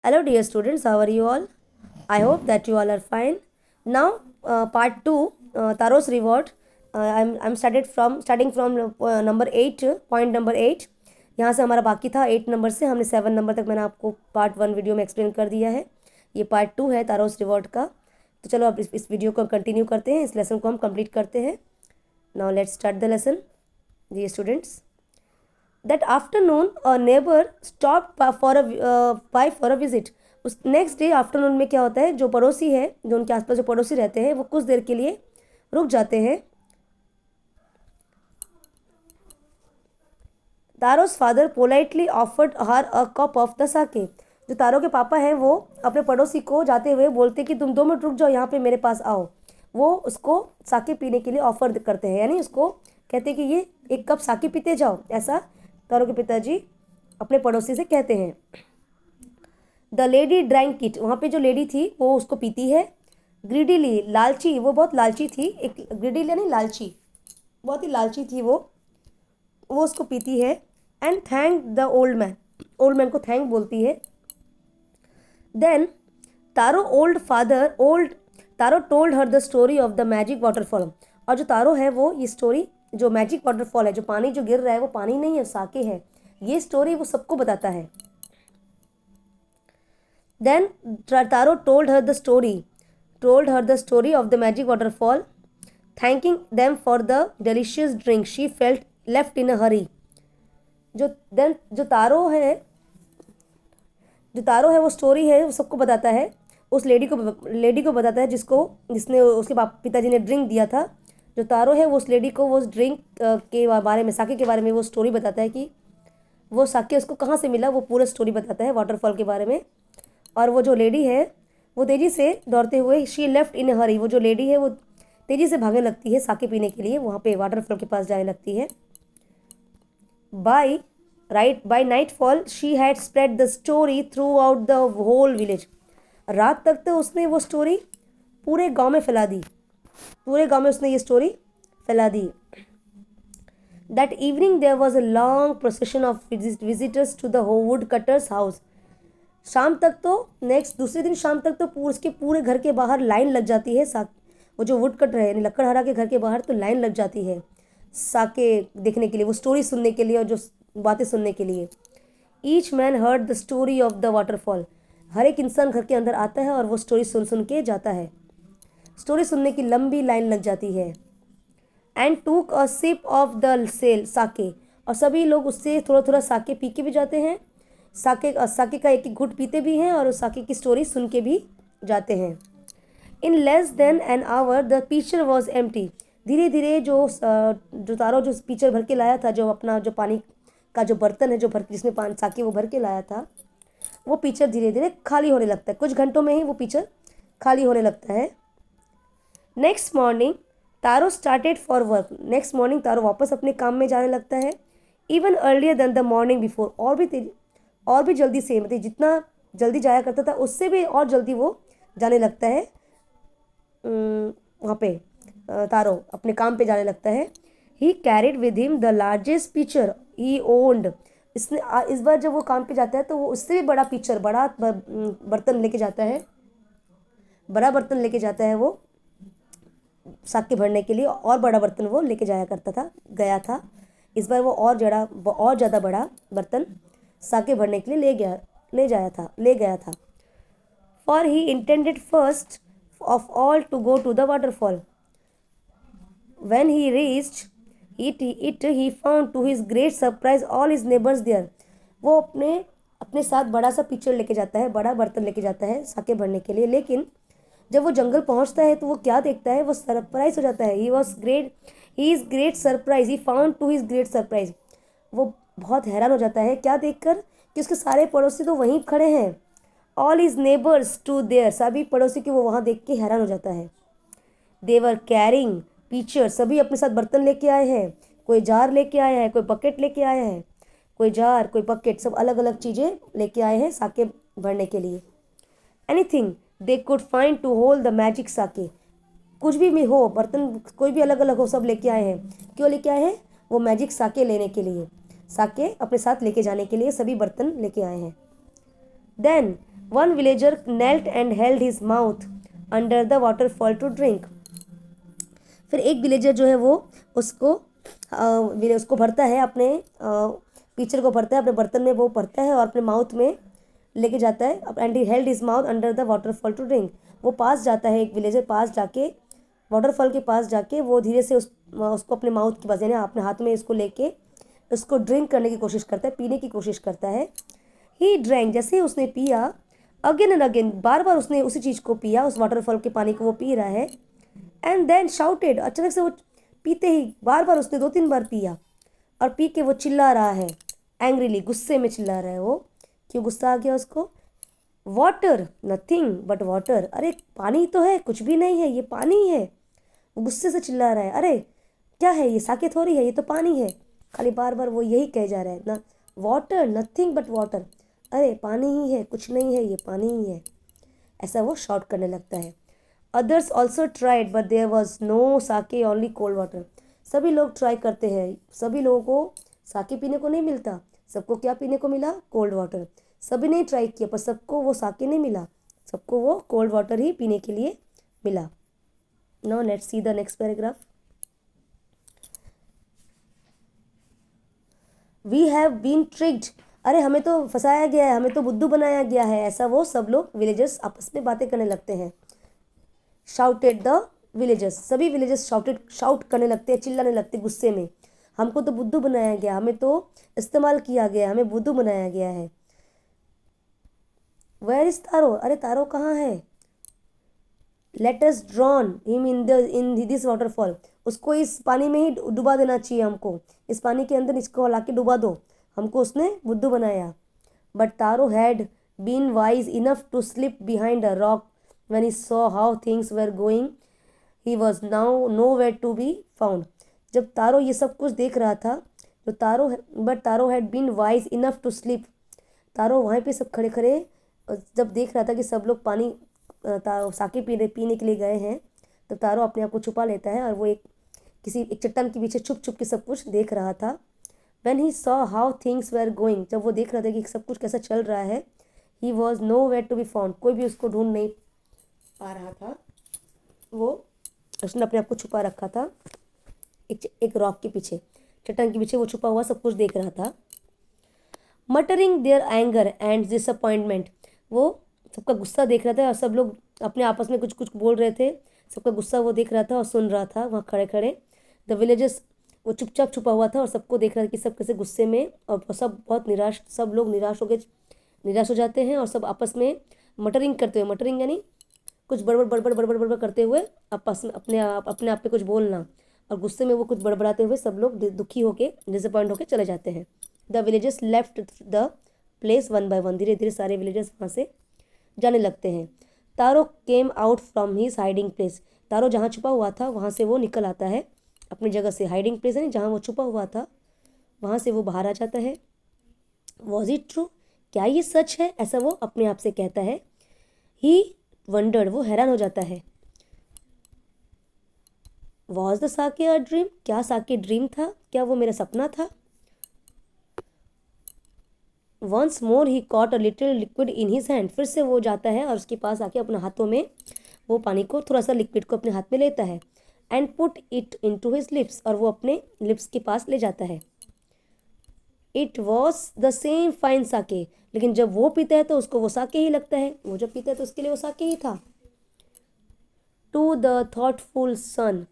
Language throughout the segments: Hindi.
Hello, dear students. How are you all? I hope that you all are fine. Now, part two, Taro's reward. I'm starting from number 8, point number 8. यहाँ से हमारा बाकी था 8 नंबर से हमने 7 नंबर तक मैंने आपको पार्ट 1 वीडियो में एक्सप्लेन कर दिया है। ये पार्ट 2 है तारोस रिवॉर्ड का। तो चलो अब इस वीडियो को हम कंटिन्यू करते हैं, इस लेसन को हम कंप्लीट करते हैं। Now let's start the lesson, dear students. That afternoon a neighbour stop for a visit. उस नेक्स्ट डे आफ्टरनून में क्या होता है, जो पड़ोसी है, जो उनके आसपास जो पड़ोसी रहते हैं, वो कुछ देर के लिए रुक जाते हैं। Taro's father politely offered her a cup of the sake. जो तारो के पापा हैं वो अपने पड़ोसी को जाते हुए बोलते कि तुम 2 मिनट रुक जाओ, यहाँ पे मेरे पास आओ। वो उसको साके पीने के लिए ऑफर करते हैं, यानी उसको कहते हैं कि ये 1 कप साके पीते जाओ, ऐसा तारो के पिताजी अपने पड़ोसी से कहते हैं। The lady drank it. वहाँ पे जो लेडी थी वो उसको पीती है। ग्रीडीली, लालची, वो बहुत लालची थी। एक ग्रीडीली यानी लालची, बहुत ही लालची थी वो उसको पीती है। And thank the old man को थैंक बोलती है। Then Taro told her the story of the magic waterfall. और जो तारो है वो ये स्टोरी, जो मैजिक वाटरफॉल है, जो पानी जो गिर रहा है वो पानी नहीं है, साके है, ये स्टोरी वो सबको बताता है। Then Taro told her the story of the magic waterfall, thanking them for the delicious drink she felt left in a hurry. जो तारो है वो स्टोरी है, वो सबको बताता है। उस लेडी को बताता है जिसने उसके पिताजी ने ड्रिंक दिया था। जो तारो है वो उस लेडी को वो उस ड्रिंक के बारे में, साके के बारे में वो स्टोरी बताता है कि वो साके उसको कहाँ से मिला, वो पूरा स्टोरी बताता है वाटरफॉल के बारे में। और वो जो लेडी है वो तेज़ी से दौड़ते हुए, शी लेफ्ट इन हरी, वो जो लेडी है वो तेज़ी से भागने लगती है साके पीने के लिए, वहाँ पे वाटरफॉल के पास जाने लगती है। By nightfall she had spread the story throughout the whole village. रात तक तो उसने वो स्टोरी पूरे गांव में फैला दी, पूरे गांव में उसने ये स्टोरी फैला दी। That evening there was a long procession of visitors to the woodcutters house. शाम तक तो दूसरे दिन शाम तक तो उसके पूरे घर के बाहर लाइन लग जाती है। वो जो वुड कटर है यानी लकड़हारा के घर के बाहर तो लाइन लग जाती है साके देखने के लिए, वो स्टोरी सुनने के लिए और जो बातें सुनने के लिए। Each man heard the story of the waterfall. हर एक इंसान घर के अंदर आता है और वो स्टोरी सुन के जाता है। स्टोरी सुनने की लंबी लाइन लग जाती है। एंड टूक अ सिप ऑफ द साके। और सभी लोग उससे थोड़ा थोड़ा साके पी के भी जाते हैं। साके का एक घुट पीते भी हैं और उस साके की स्टोरी सुन के भी जाते हैं। In less than an hour the pitcher was empty. धीरे धीरे जो तारो जो पीचर भर के लाया था, जो अपना जो पानी का जो बर्तन है, जो जिसमें पानी साके वो भर के लाया था, वो पीचर धीरे धीरे खाली होने लगता है। कुछ घंटों में ही वो पीचर खाली होने लगता है। Next morning Taro started for work. Next morning Taro वापस अपने काम में जाने लगता है। Even earlier than the morning before. और भी जल्दी से, मतलब जितना जल्दी जाया करता था उससे भी और जल्दी वो जाने लगता है। वहाँ पे तारो अपने काम पे जाने लगता है। ही carried with him the largest picture he owned. इसने इस बार जब वो काम पे जाता है तो वो उससे भी बड़ा पिक्चर, बड़ा बर्तन लेके जाता है। बड़ा बर्तन लेके जाता है वो साके भरने के लिए, और बड़ा बर्तन वो लेके गया था। इस बार वो और ज़्यादा बड़ा बर्तन साके भरने के लिए ले गया था। For he intended first of all to go to the waterfall. When he reached he found to his great surprise all his neighbors there. वो अपने साथ बड़ा सा पिक्चर लेके जाता है, बड़ा बर्तन लेके जाता है साके भरने के लिए। लेकिन जब वो जंगल पहुंचता है तो वो क्या देखता है, वो सरप्राइज हो जाता है। He is great surprise, he found to his great surprise. वो बहुत हैरान हो जाता है क्या देखकर कि उसके सारे पड़ोसी तो वहीं खड़े हैं। All is neighbours to there, सभी पड़ोसी के वो वहाँ देख के हैरान हो जाता है। देवर कैरिंग पीचर, सभी अपने साथ बर्तन लेके आए हैं। कोई जार लेके आया है, कोई बकेट लेके आया है, कोई जार कोई बकेट, सब अलग अलग चीज़ें लेके आए हैं साके भरने के लिए। Anything they could find to hold the magic sake. कुछ भी हो, बर्तन कोई भी अलग अलग हो, सब लेके आए हैं। क्यों लेके आए हैं? वो मैजिक साके लेने के लिए, साके अपने साथ लेके जाने के लिए सभी बर्तन लेके आए हैं। Then one villager knelt and held his mouth under the waterfall to drink. फिर एक विलेजर जो है वो उसको उसको भरता है, अपने पीचर को भरता है, अपने बर्तन में वो भरता है और अपने माउथ में लेके जाता है। And he held his mouth under the waterfall to drink. वो पास जाता है, एक विलेजर पास जाके, वाटरफॉल के पास जाके वो धीरे से उसको अपने माउथ के पास, यानी अपने हाथ में इसको लेके उसको ड्रिंक करने की कोशिश करता है, पीने की कोशिश करता है। ही ड्रैंक, जैसे ही उसने पिया, अगेन एंड अगेन, बार बार उसने उसी चीज़ को पिया, उस वाटरफॉल के पानी को वो पी रहा है। एंड देन शाउटेड, अचानक से वो पीते ही बार बार उसने 2-3 बार पिया और पी के वो चिल्ला रहा है, एंग्रीली, गुस्से में चिल्ला रहा है वो। क्यों गुस्सा आ गया उसको? वाटर, नथिंग बट वाटर, अरे पानी तो है, कुछ भी नहीं है, ये पानी है। वो गुस्से से चिल्ला रहा है, अरे क्या है ये, साके थोड़ी है, ये तो पानी है। खाली बार बार वो यही कह जा रहा है ना, वाटर, नथिंग बट वाटर, अरे पानी ही है, कुछ नहीं है, ये पानी ही है। ऐसा वो शॉर्ट करने लगता है। Others also tried but there was no sake, only cold water. सभी लोग ट्राई करते हैं, सभी लोगों को साके पीने को नहीं मिलता। सबको क्या पीने को मिला? Cold water. सभी ने ट्राई किया पर सबको वो साके नहीं मिला, सबको वो कोल्ड वाटर ही पीने के लिए मिला। Now let's see the next paragraph. We have been tricked, अरे हमें तो फंसाया गया है, हमें तो बुद्धू बनाया गया है, ऐसा वो सब लोग विलेजर्स आपस में बातें करने लगते हैं। शाउटेड द विलेजर्स, सभी विलेजर्स शाउट करने लगते हैं, चिल्लाने लगते हैं गुस्से में, हमको तो बुद्धू बनाया गया, हमें तो इस्तेमाल किया गया, हमें बुद्धू बनाया गया है। वेयर इज तारो, अरे तारो कहाँ है? Let us drawn him in this waterfall, उसको इस पानी में ही डुबा देना चाहिए हमको, इस पानी के अंदर इसको ला के डुबा दो, हमको उसने बुद्धू बनाया। But Taro had been wise enough to slip behind a rock when he saw how things were going, he was now nowhere to be found. जब तारो ये सब कुछ देख रहा था, तो Taro had been wise enough to sleep, Taro वहाँ पे सब खड़े खड़े जब देख रहा था कि सब लोग पानी साके पीने के लिए गए हैं, तो तारो अपने आप को छुपा लेता है और वो एक चट्टान के पीछे छुप छुप के सब कुछ देख रहा था। When he saw how things were going, जब वो देख रहा था कि सब कुछ कैसा चल रहा है, he was nowhere to be found, कोई भी उसको ढूंढ नहीं पा रहा था, वो उसने अपने आप को छुपा रखा था एक रॉक के पीछे, चट्टान के पीछे वो छुपा हुआ सब कुछ देख रहा था। Muttering their anger and disappointment, वो सबका गुस्सा देख रहा था और सब लोग अपने आपस में कुछ कुछ बोल रहे थे, सबका गुस्सा वो देख रहा था और सुन रहा था वहाँ खड़े खड़े। द विलेजर्स, वो चुपचाप छुपा हुआ था और सबको देख रहा था कि सब कैसे गुस्से में, और सब बहुत निराश, सब लोग निराश हो जाते हैं और सब आपस में मटरिंग करते हुए, मटरिंग यानी कुछ बड़बड़ करते हुए आपस में अपने आप पे कुछ बोलना, और गुस्से में वो कुछ बड़बड़ाते हुए सब लोग दुखी होके, डिसअपॉइंट होके चले जाते हैं। The villagers left the place one by one, धीरे धीरे सारे विलेजर्स वहाँ से जाने लगते हैं। Taro came out from his hiding place, Taro जहाँ छुपा हुआ था वहाँ से वो निकल आता है अपनी जगह से, हाइडिंग प्लेस है जहाँ वो छुपा हुआ था, वहाँ से वो बाहर आ जाता है। वॉज इट ट्रू, क्या ये सच है, ऐसा वो अपने आप से कहता है। ही वंडर्ड, वो हैरान हो जाता है। Was the Sakya a dream, क्या साके ड्रीम था, क्या वो मेरा सपना था? Once more he caught a little liquid in his hand, फिर से वो जाता है और उसके पास आके अपने हाथों में वो पानी को, थोड़ा सा लिक्विड को अपने हाथ में लेता है। And put it into his lips, और वो अपने लिप्स के पास ले जाता है। It was the same fine sake, लेकिन जब वो पीता है तो उसको वो साके ही लगता है, वो जब पीता है तो उसके लिए वो साके ही था। To the thoughtful son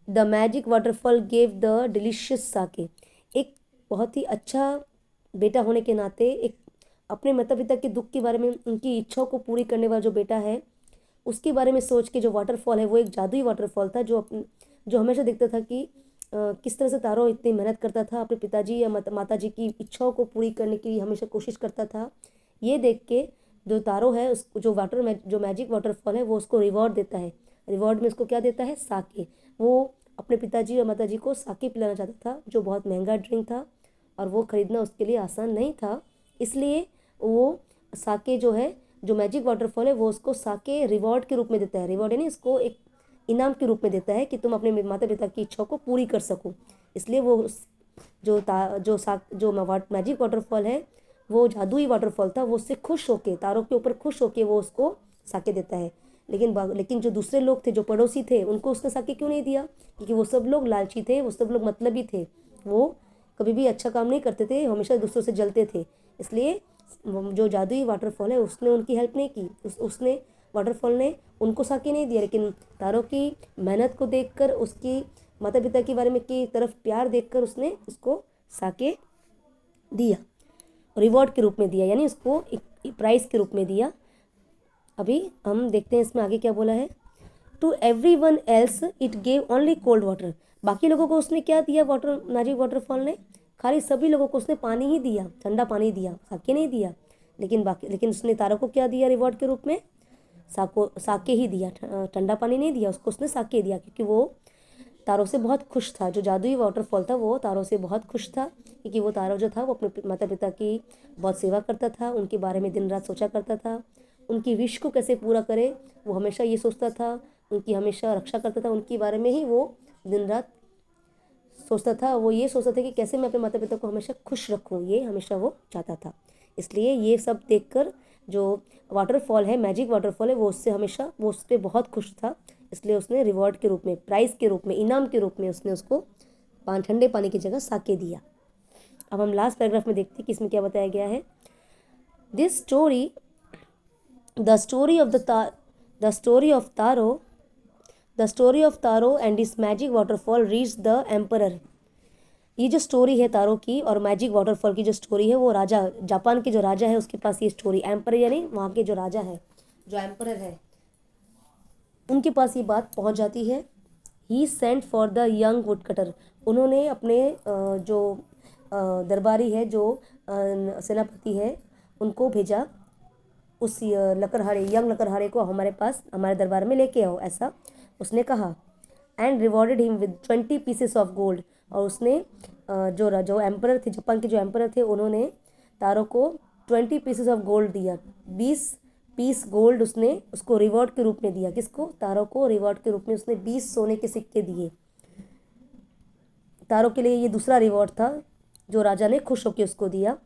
the magic waterfall gave the delicious sake, एक बहुत ही अच्छा बेटा होने के नाते, एक अपने माता पिता के दुख के बारे में, उनकी इच्छाओं को पूरी करने वाला जो बेटा है, उसके बारे में सोच के जो वाटरफॉल है वो एक जादुई वाटरफॉल था, जो हमेशा देखता था कि किस तरह से तारो इतनी मेहनत करता था, अपने पिताजी या माता जी की इच्छाओं को पूरी करने की हमेशा कोशिश करता था। ये देख के जो तारो है, उसको जो मैजिक वाटरफॉल है वो उसको रिवॉर्ड देता है। रिवॉर्ड में उसको क्या देता है? साके। वो अपने पिताजी और माता जी को साके पिलाना चाहता था, जो बहुत महंगा ड्रिंक था और वो ख़रीदना उसके लिए आसान नहीं था, इसलिए वो साके जो है, जो मैजिक वाटरफॉल है, वो उसको साके रिवॉर्ड के रूप में देता है। रिवॉर्ड यानी इसको एक इनाम के रूप में देता है कि तुम अपने माता पिता की इच्छाओं को पूरी कर सको। इसलिए वो जो मैजिक वाटरफॉल है वो जादुई वाटरफॉल था, वो उससे खुश होके, तारों के ऊपर खुश होके वो उसको साके देता है। लेकिन जो दूसरे लोग थे, जो पड़ोसी थे, उनको उसने साके क्यों नहीं दिया? क्योंकि वो सब लोग लालची थे, वो सब लोग मतलबी थे, वो कभी भी अच्छा काम नहीं करते थे, हमेशा दूसरों से जलते थे। इसलिए जो जादुई वाटरफॉल है उसने उनकी हेल्प नहीं की, उसने वाटरफॉल ने उनको साके नहीं दिया। लेकिन तारों की मेहनत को देखकर, उसकी माता पिता के बारे में की तरफ प्यार देखकर उसने उसको साके दिया, रिवॉर्ड के रूप में दिया, यानी उसको एक प्राइज़ के रूप में दिया। अभी हम देखते हैं इसमें आगे क्या बोला है। To everyone else it gave only cold water. बाकी लोगों को उसने क्या दिया? मैजिक वाटरफॉल ने खाली सभी लोगों को उसने पानी ही दिया, ठंडा पानी दिया, साके नहीं दिया। लेकिन उसने तारों को क्या दिया रिवॉर्ड के रूप में? साके ही दिया, ठंडा पानी नहीं दिया उसको, उसने साके दिया, क्योंकि वो तारों से बहुत खुश था। जो जादुई वाटरफॉल था वो तारों से बहुत खुश था, क्योंकि वो तारा जो था वो अपने माता पिता की बहुत सेवा करता था, उनके बारे में दिन रात सोचा करता था, उनकी विश को कैसे पूरा करे वो हमेशा ये सोचता था, उनकी हमेशा रक्षा करता था, उनके बारे में ही वो दिन रात सोचता था। वो ये सोचता था कि कैसे मैं अपने माता पिता को हमेशा खुश रखूँ, ये हमेशा वो चाहता था। इसलिए ये सब देखकर जो वाटरफॉल है, मैजिक वाटरफॉल है, वो उससे हमेशा वो उस पर बहुत खुश था। इसलिए उसने रिवॉर्ड के रूप में, प्राइज़ के रूप में, इनाम के रूप में उसने उसको ठंडे पानी की जगह साके दिया। अब हम लास्ट पैराग्राफ में देखते हैं कि इसमें क्या बताया गया है। This story the story of the story of Taro the story of Taro and is magic waterfall reach the emperor. ये जो स्टोरी है तारों की और मैजिक वाटरफॉल की जो स्टोरी है, वो राजा, जापान के जो राजा है उसके पास ये स्टोरी, एम्पर यानी वहाँ के जो राजा है, जो एम्परर है, उनके पास ये बात पहुँच जाती है। He sent for the young woodcutter. उन्होंने अपने जो दरबारी है, जो सेनापति है, उनको भेजा, उस लकड़हारे, यंग लकड़हारे को हमारे पास, हमारे दरबार में लेके आओ, ऐसा उसने कहा। And rewarded him with 20 pieces of gold. और उसने जो एम्परर थे, जापान के जो एम्परर थे, उन्होंने तारों को 20 पीसेस ऑफ गोल्ड दिया। 20 पीस गोल्ड उसने उसको रिवॉर्ड के रूप में दिया। किसको? तारों को रिवॉर्ड के रूप में उसने 20 सोने के सिक्के दिए। तारों के लिए ये दूसरा रिवॉर्ड था जो राजा ने खुश होकर उसको दिया।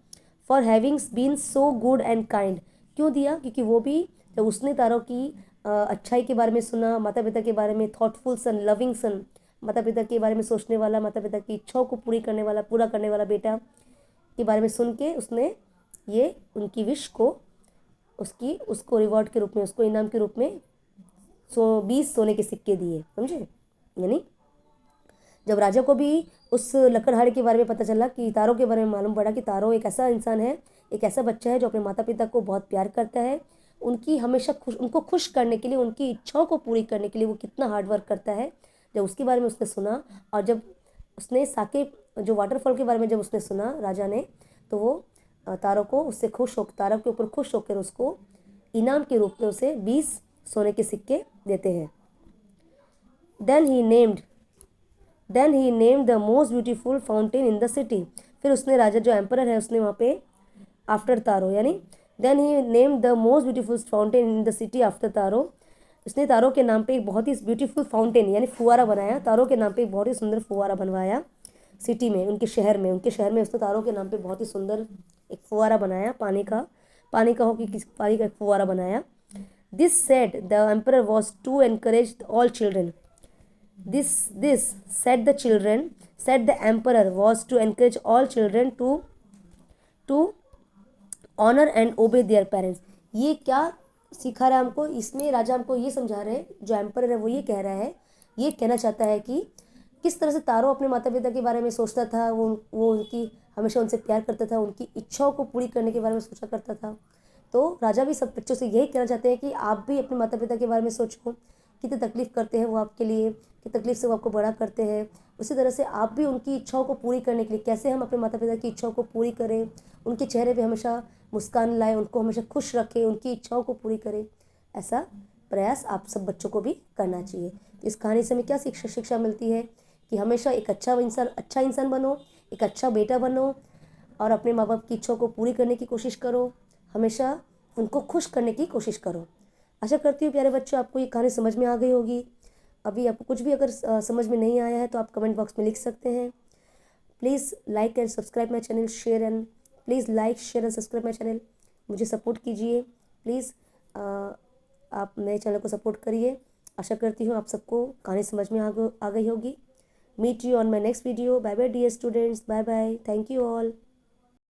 For having been so good and kind. क्यों दिया? क्योंकि वो भी जब उसने तारों की अच्छाई के बारे में सुना, माता पिता के बारे में, थॉटफुल सन, लविंग सन, माता पिता के बारे में सोचने वाला, माता पिता की इच्छाओं को पूरा करने वाला बेटा के बारे में सुन के उसने ये उनकी विश को उसको रिवॉर्ड के रूप में, उसको इनाम के रूप में 20 सोने के सिक्के दिए। समझे? यानी जब राजा को भी उस लकड़हारे के बारे में पता चला, कि तारों के बारे में मालूम पड़ा कि तारों एक ऐसा इंसान है, एक ऐसा बच्चा है जो अपने माता पिता को बहुत प्यार करता है, उनकी हमेशा उनको खुश करने के लिए, उनकी इच्छाओं को पूरी करने के लिए वो कितना हार्ड वर्क करता है, जब उसके बारे में उसने सुना, और जब उसने साके जो वाटरफॉल के बारे में जब उसने सुना राजा ने, तो वो तारों को उससे तारों के ऊपर खुश होकर उसको इनाम के रूप में उसे 20 सोने के सिक्के देते हैं। Then he named the most beautiful fountain in the city. फिर उसने, राजा जो एम्परर है, उसने वहाँ पे आफ्टर तारो, यानी then he named the most beautiful fountain in the city after Taro. उसने तारों के नाम पे एक बहुत ही ब्यूटीफुल फाउंटेन यानी फुवारा बनाया। तारों के नाम पे एक बहुत ही सुंदर फुवारा बनवाया सिटी में, उनके शहर में उसने तारों के नाम पे बहुत ही सुंदर एक फुवारा बनाया, पानी का हो कि किस पानी का एक फुवारा बनाया। This said the emperor was to encourage all children. This said the emperor was to encourage all children to honor and obey their parents। ये क्या सिखा रहा है हमको? इसमें राजा हमको ये समझा रहे हैं, जो एम्परर है वो ये कह रहा है, ये कहना चाहता है कि किस तरह से तारों अपने माता पिता के बारे में सोचता था, वो उनकी हमेशा उनसे प्यार करता था, उनकी इच्छाओं को पूरी करने के बारे में सोचा करता था। तो राजा भी सब बच्चों से यही कहना चाहते हैं कि आप भी अपने माता पिता के बारे में सोचो, कितनी तकलीफ़ करते हैं वो आपके लिए, कि तकलीफ़ से वो आपको बड़ा करते हैं। उसी तरह से आप भी उनकी इच्छाओं को पूरी करने के लिए, कैसे हम अपने माता पिता की इच्छाओं को पूरी करें, उनके चेहरे पे हमेशा मुस्कान लाएं, उनको हमेशा खुश रखें, उनकी इच्छाओं को पूरी करें, ऐसा प्रयास आप सब बच्चों को भी करना चाहिए। तो इस कहानी से हमें क्या शिक्षा मिलती है? कि हमेशा एक अच्छा इंसान बनो, एक अच्छा बेटा बनो, और अपने माँ बाप की इच्छाओं को पूरी करने की कोशिश करो, हमेशा उनको खुश करने की कोशिश करो। आशा करती हूँ प्यारे बच्चों आपको ये कहानी समझ में आ गई होगी। अभी आपको कुछ भी अगर समझ में नहीं आया है तो आप कमेंट बॉक्स में लिख सकते हैं। Please like and subscribe my channel, share and please like share and subscribe my channel, मुझे सपोर्ट कीजिए प्लीज़। आप मेरे चैनल को सपोर्ट करिए। आशा करती हूँ आप सबको कहानी समझ में आ गई होगी। Meet you on my next video. Bye bye dear students, bye bye, thank you all.